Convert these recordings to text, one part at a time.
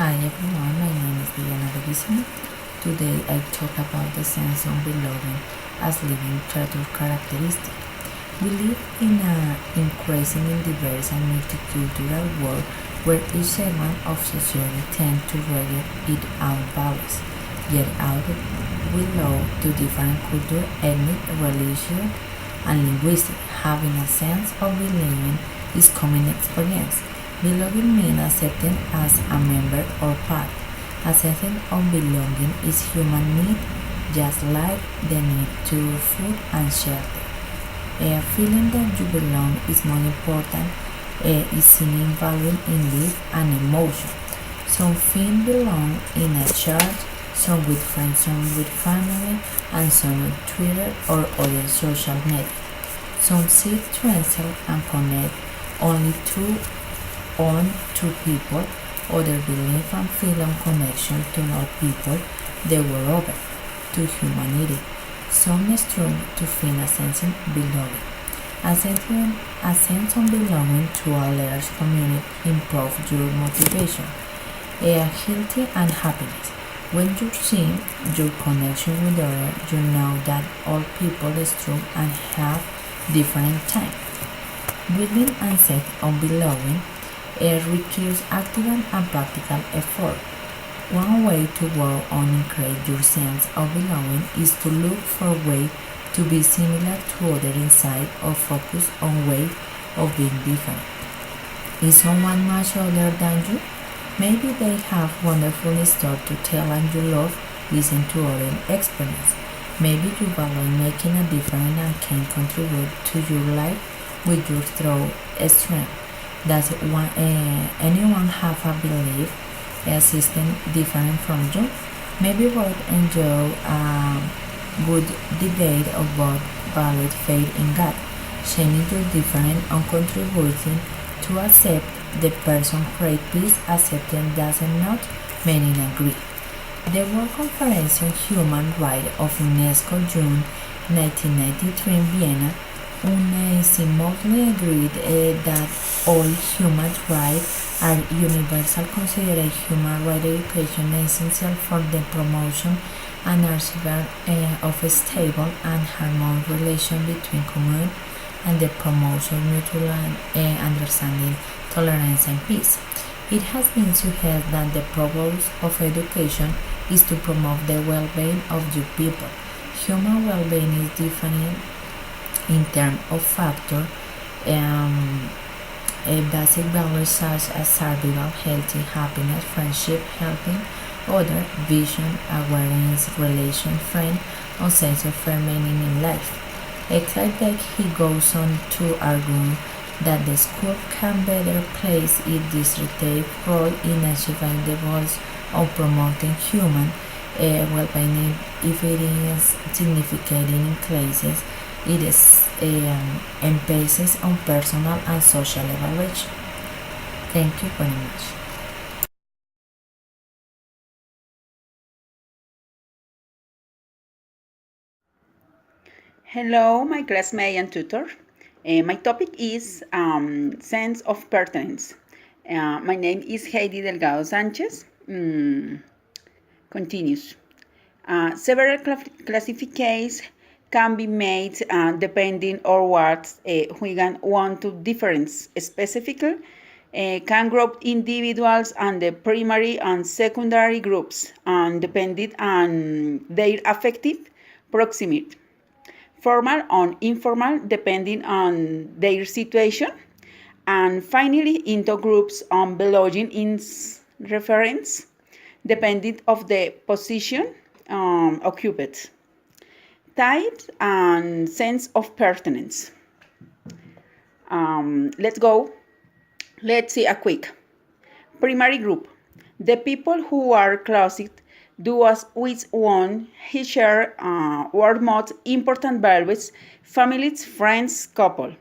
Hi everyone, my name is Diana Revisimo. Today I talk about the sense of belonging as living characteristic. We live in an increasingly diverse and multicultural world where each segment of society tends to regulate its own values. Yet out we belong to different culture, ethnic, religious, and linguistic. Having a sense of belonging is common experience. Belonging means accepting as a member or part. A sense of belonging is human need, just like the need to food and shelter. A feeling that you belong is more important is seen in value in life and emotion. Some feel belong in a church, some with friends, some with family, and some with Twitter or other social media. Some seek to answer and connect only through on to people, others believe and feel a connection to all people the world over, to humanity. Some struggle to feel a sense of belonging. A sense of belonging to a large community improves your motivation, healthy and happiness. When you see your connection with others, you know that all people struggle and have different time. Building a sense of belonging requires active and practical effort. One way to work on increase your sense of belonging is to look for ways to be similar to others inside or focus on ways of being different. Is someone much older than you? Maybe they have wonderful stories to tell and you love listen to other experience. Maybe you value making a difference and can contribute to your life with your through strength. Does anyone have a belief a system different from you? Maybe both enjoy a good debate about valid faith in God, sharing your different and contributing to accept the person create peace. Accepting does not mean agree. The World Conference on Human Rights of UNESCO June 1993 in Vienna unanimously agreed that all human rights are universal. Considered human rights education essential for the promotion and archival of a stable and harmonious relation between communities and the promotion of mutual understanding, tolerance, and peace. It has been suggested that the purpose of education is to promote the well-being of your people. Human well-being is defined in terms of factors, basic values such as survival, healthy, happiness, friendship, helping others, vision, awareness, relation, friend, or sense of fair meaning in life. Excited, he goes on to argue that the school can better place its distinctive role in achieving the goals of promoting human well-being if it is significant in classes. It is emphasis on personal and social evaluation. Thank you very much. Hello, my classmate and tutor. My topic is sense of pertinence. My name is Heidi Delgado Sanchez. Continues. Several classifications can be made depending on what we want to difference. Specifically, can group individuals and the primary and secondary groups depending on their affective proximity. Formal and informal depending on their situation, and finally into groups on belonging in reference depending of the position occupied. Types and sense of pertinence. Let's go. Let's see a quick. Primary group. The people who are closest do us with one he share or most important values, families, friends, couple.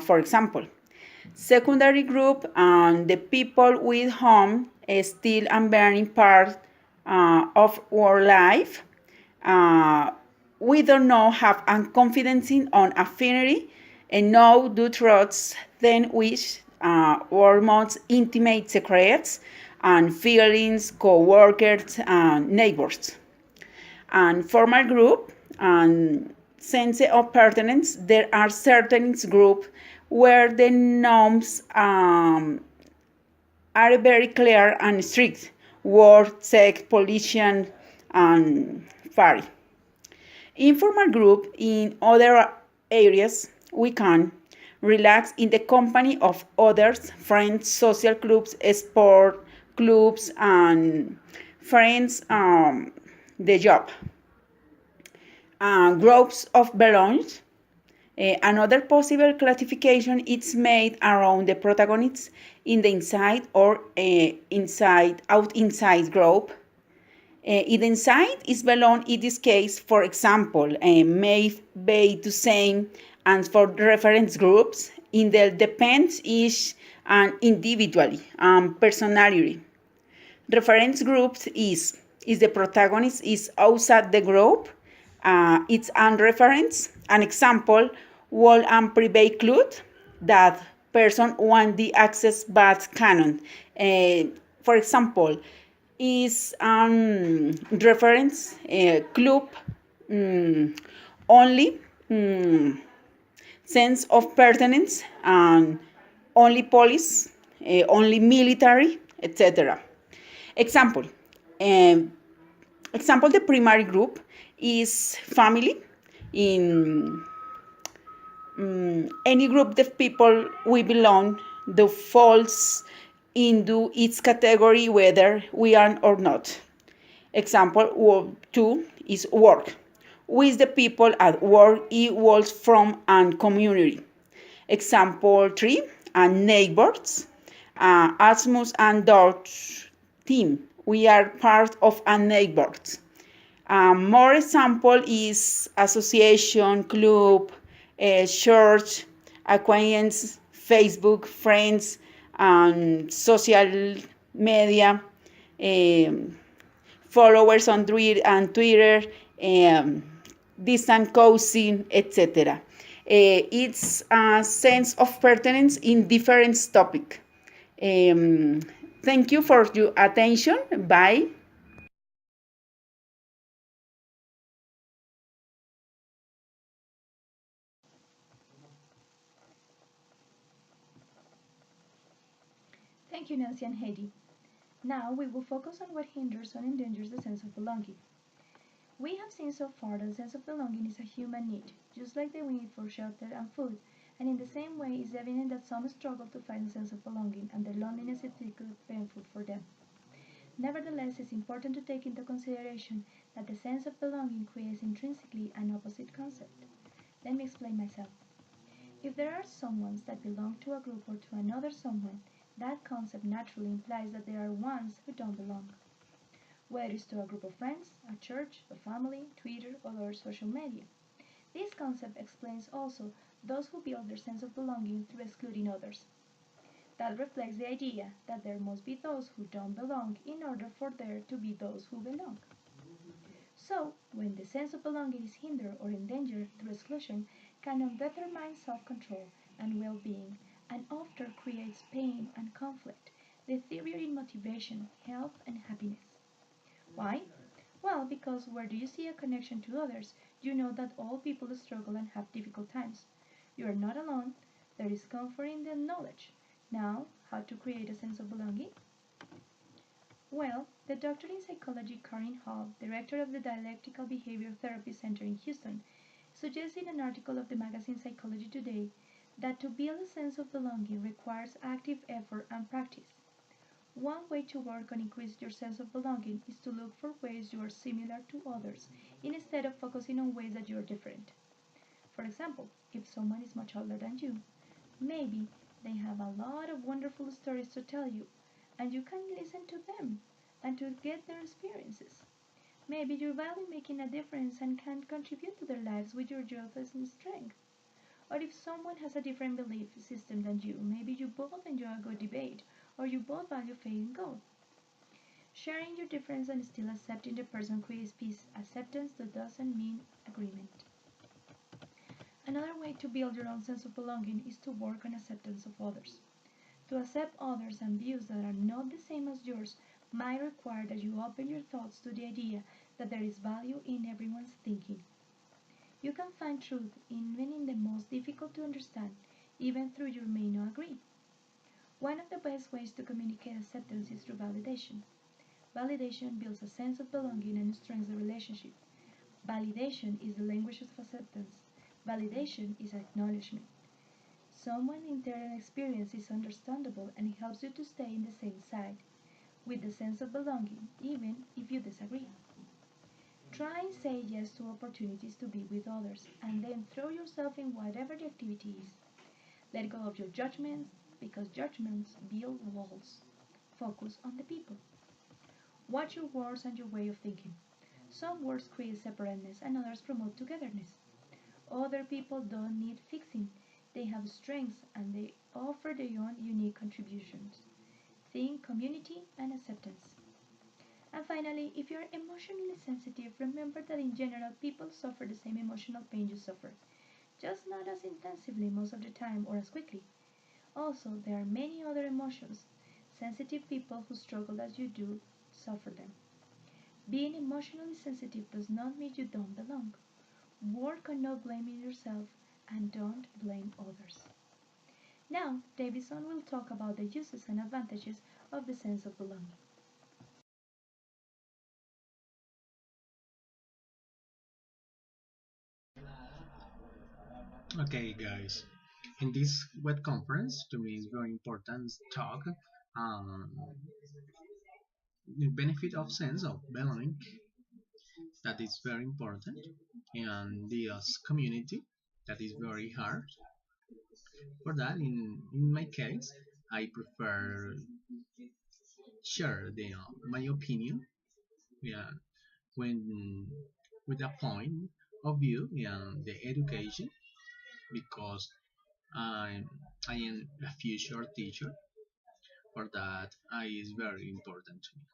For example, secondary group the people with whom still and bearing part of our life. We don't know have confidence in on affinity and know do truths then which our most intimate secrets and feelings, co-workers, and neighbors. And formal group and sense of pertinence, there are certain groups where the norms are very clear and strict. Work, sex, pollution, and party. Informal group in other areas, we can relax in the company of others, friends, social clubs, sport clubs, and friends, the job. Groups of belongings. Another possible classification is made around the protagonists in the inside or inside group. It inside is belong in this case, for example, may be the same and for reference groups. In the depends each and individually and personality. Reference groups is the protagonist is outside the group. It's an reference. An example, wall and private club that person want the access but cannot. For example, is reference club only sense of pertinence and only police, only military, etc. Example, um, example, the primary group is family. In any group of people we belong, the falls into its category whether we are or not. Example 2 is work. With the people at work equals from and community. Example 3 and neighbors. Asmus and Dodge team. We are part of a neighbors. More example is association, club, church, acquaintance, Facebook, friends, and social media, followers on Twitter, distant cousin, etc. It's a sense of pertinence in different topic. Thank you for your attention. Bye. Thank you, Nancy and Heidi. Now we will focus on what hinders or endangers the sense of belonging. We have seen so far that the sense of belonging is a human need, just like the need for shelter and food, and in the same way it is evident that some struggle to find a sense of belonging and their loneliness is particularly painful for them. Nevertheless, it's important to take into consideration that the sense of belonging creates intrinsically an opposite concept. Let me explain myself. If there are someones that belong to a group or to another someone, that concept naturally implies that there are ones who don't belong. Whether it's to a group of friends, a church, a family, Twitter, or other social media. This concept explains also those who build their sense of belonging through excluding others. That reflects the idea that there must be those who don't belong in order for there to be those who belong. So, when the sense of belonging is hindered or endangered through exclusion, can undermine self-control and well-being, and often creates pain and conflict, deteriorating motivation, health, and happiness. Why? Well, because where do you see a connection to others, you know that all people struggle and have difficult times. You are not alone. There is comfort in the knowledge. Now, how to create a sense of belonging? Well, the doctor in psychology Karin Hall, director of the Dialectical Behavior Therapy Center in Houston, suggests in an article of the magazine Psychology Today that to build a sense of belonging requires active effort and practice. One way to work on increasing your sense of belonging is to look for ways you are similar to others instead of focusing on ways that you are different. For example, if someone is much older than you, maybe they have a lot of wonderful stories to tell you, and you can listen to them and to get their experiences. Maybe you value making a difference and can contribute to their lives with your youth and strength. Or if someone has a different belief system than you, maybe you both enjoy a good debate, or you both value faith in God. Sharing your difference and still accepting the person creates peace. Acceptance that doesn't mean agreement. Another way to build your own sense of belonging is to work on acceptance of others. To accept others and views that are not the same as yours might require that you open your thoughts to the idea that there is value in everyone's thinking. You can find truth even in the most difficult to understand, even though you may not agree. One of the best ways to communicate acceptance is through validation. Validation builds a sense of belonging and strengthens the relationship. Validation is the language of acceptance. Validation is acknowledgement. Someone's internal experience is understandable and it helps you to stay in the same side, with the sense of belonging, even if you disagree. Try and say yes to opportunities to be with others, and then throw yourself in whatever the activity is. Let go of your judgments, because judgments build walls. Focus on the people. Watch your words and your way of thinking. Some words create separateness and others promote togetherness. Other people don't need fixing. They have strengths and they offer their own unique contributions. Think community and acceptance. And finally, if you are emotionally sensitive, remember that in general people suffer the same emotional pain you suffer, just not as intensively most of the time or as quickly. Also, there are many other emotions. Sensitive people who struggle as you do suffer them. Being emotionally sensitive does not mean you don't belong. Work on not blaming yourself and don't blame others. Now, Davison will talk about the uses and advantages of the sense of belonging. Okay, guys. In this web conference, to me, is very important talk. Um, the benefit of sense of belonging that is very important, and the community that is very hard. For that, in my case, I prefer share my opinion. Yeah, when with a point of view and the education because I I am a future teacher. For that, I is very important to me.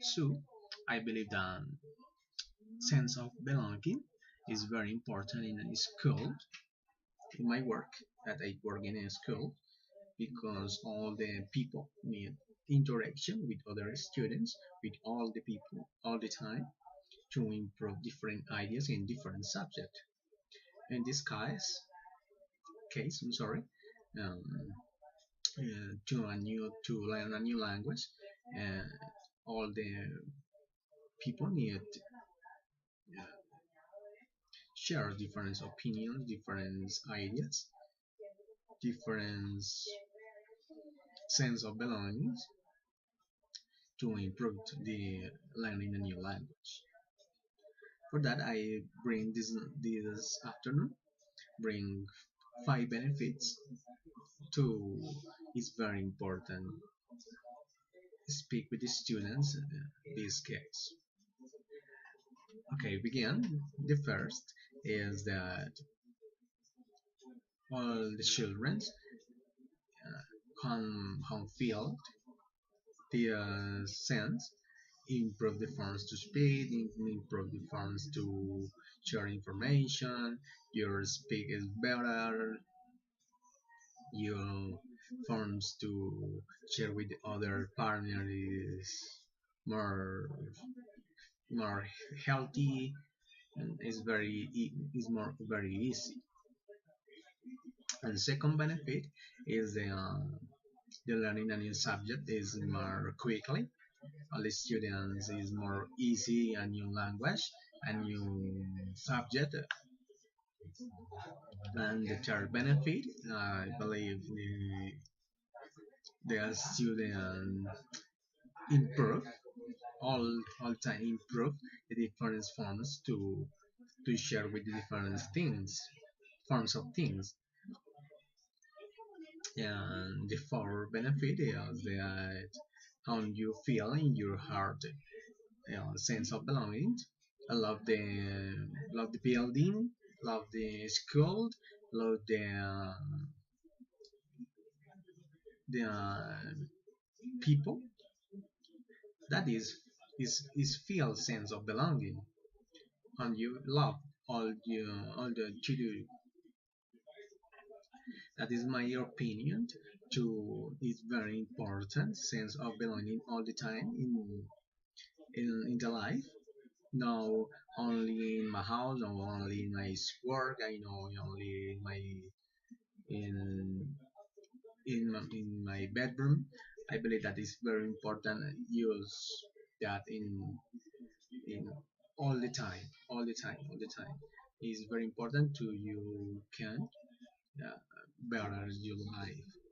So I believe that sense of belonging is very important in a school. In my work, that I work in a school, because all the people need interaction with other students, with all the people, all the time, to improve different ideas in different subjects. In this case, I'm sorry, um, to learn a new language, uh, all the people need uh, share different opinions, different ideas, different sense of belonging to improve the learning a new language. For that, I bring this afternoon bring 5 benefits to. Is very important. Speak with the students. This case. Okay, begin. The first is that all the children can feel the sense, improve the funds to speed, improve the funds to share information, your speak is better, your funds to share with the other partner is more more healthy and is more very easy. And second benefit is the learning a new subject is more quickly. All the students is more easy a new language, a new subject. And the third benefit, I believe the student improve all time improve the different forms to share with the different things forms of things. And the fourth benefit is that how you feel in your heart, sense of belonging. I love the building, love the school, love the people. That is feel sense of belonging, and you love all the children. That is my opinion. To It's very important sense of belonging all the time in the life. No, only in my house or only in my work. I know only in in my bedroom. I believe that is very important. Use that in all the time, all the time. Is very important to you can uh, better your life.